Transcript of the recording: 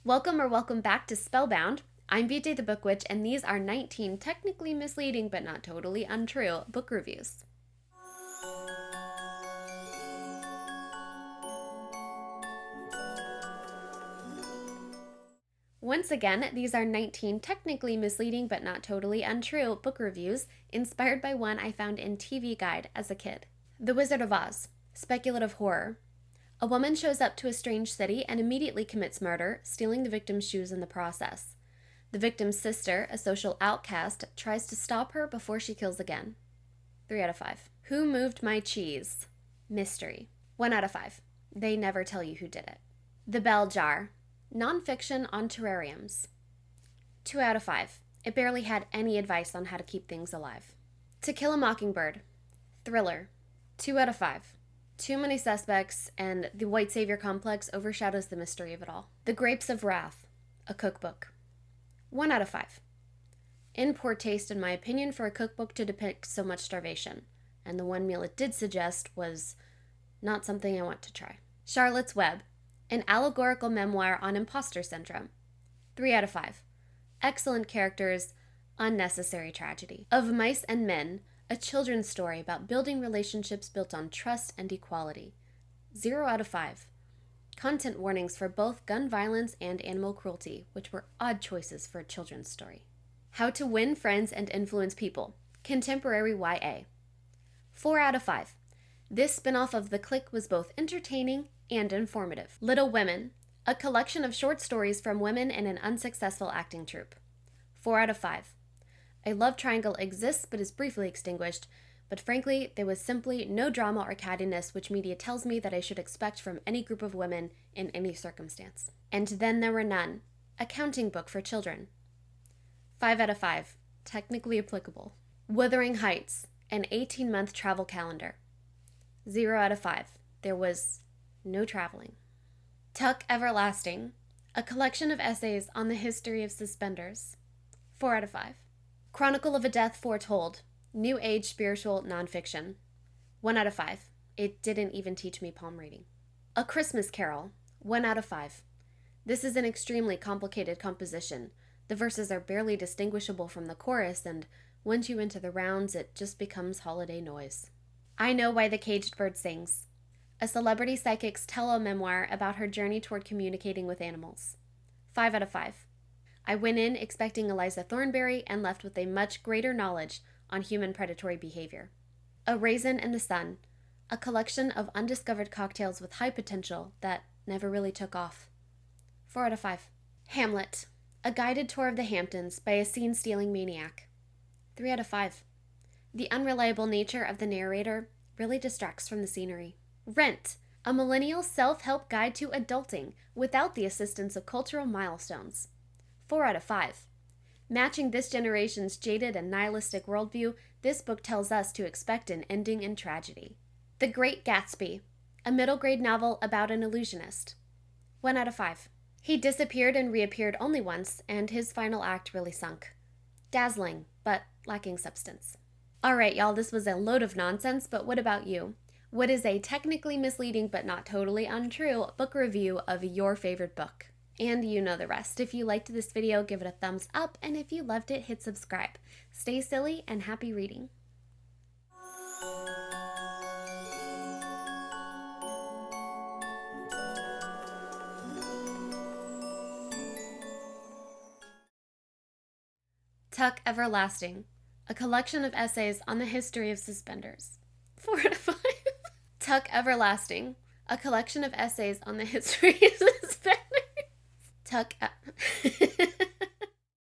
Welcome or welcome back to Spellbound. I'm BJ the Book Witch, and these are 19 technically misleading but not totally untrue book reviews. Once again, these are 19 technically misleading but not totally untrue book reviews inspired by one I found in TV Guide as a kid. The Wizard of Oz, Speculative Horror. A woman shows up to a strange city and immediately commits murder, stealing the victim's shoes in the process. The victim's sister, a social outcast, tries to stop her before she kills again. 3 out of 5. Who Moved My Cheese? Mystery. 1 out of 5. They never tell you who did it. The Bell Jar. Nonfiction on terrariums. 2 out of 5. It barely had any advice on how to keep things alive. To Kill a Mockingbird. Thriller. 2 out of 5. Too many suspects, and the white savior complex overshadows the mystery of it all. The Grapes of Wrath. A cookbook. 1 out of 5. In poor taste, in my opinion, for a cookbook to depict so much starvation, and the one meal it did suggest was not something I want to try. Charlotte's Web. An allegorical memoir on imposter syndrome. 3 out of 5. Excellent characters, unnecessary tragedy. Of Mice and Men, a children's story about building relationships built on trust and equality. 0 out of 5. Content warnings for both gun violence and animal cruelty, which were odd choices for a children's story. How to Win Friends and Influence People, contemporary YA. 4 out of 5. This spinoff of The Clique was both entertaining and informative. Little Women, a collection of short stories from women in an unsuccessful acting troupe. 4 out of 5. A love triangle exists but is briefly extinguished, but frankly, there was simply no drama or cattiness which media tells me that I should expect from any group of women in any circumstance. And Then There Were None, a counting book for children. 5 out of 5. Technically applicable. Wuthering Heights, an 18-month travel calendar. 0 out of 5. There was no traveling. Tuck Everlasting, a collection of essays on the history of suspenders. 4 out of 5. Chronicle of a Death Foretold, new age spiritual nonfiction. 1 out of 5. It didn't even teach me palm reading. A Christmas Carol. 1 out of 5. This is an extremely complicated composition. The verses are barely distinguishable from the chorus, and once you enter the rounds, it just becomes holiday noise. I Know Why the Caged Bird Sings, a celebrity psychic's tele-memoir about her journey toward communicating with animals. 5 out of 5. I went in expecting Eliza Thornberry and left with a much greater knowledge on human predatory behavior. A Raisin in the Sun, a collection of undiscovered cocktails with high potential that never really took off. 4 out of 5. Hamlet, a guided tour of the Hamptons by a scene-stealing maniac. 3 out of 5. The unreliable nature of the narrator really distracts from the scenery. Rent, a millennial self-help guide to adulting without the assistance of cultural milestones. 4 out of 5. Matching this generation's jaded and nihilistic worldview, this book tells us to expect an ending in tragedy. The Great Gatsby, a middle-grade novel about an illusionist. 1 out of 5. He disappeared and reappeared only once, and his final act really sunk. Dazzling, but lacking substance. Alright, y'all, this was a load of nonsense, but what about you? What is a technically misleading but not totally untrue book review of your favorite book? And you know the rest. If you liked this video, give it a thumbs up, and if you loved it, hit subscribe. Stay silly and happy reading. Tuck Everlasting, a collection of essays on the history of suspenders. 4 out of 5. Tuck Everlasting, a collection of essays on the history of suspenders. Tuck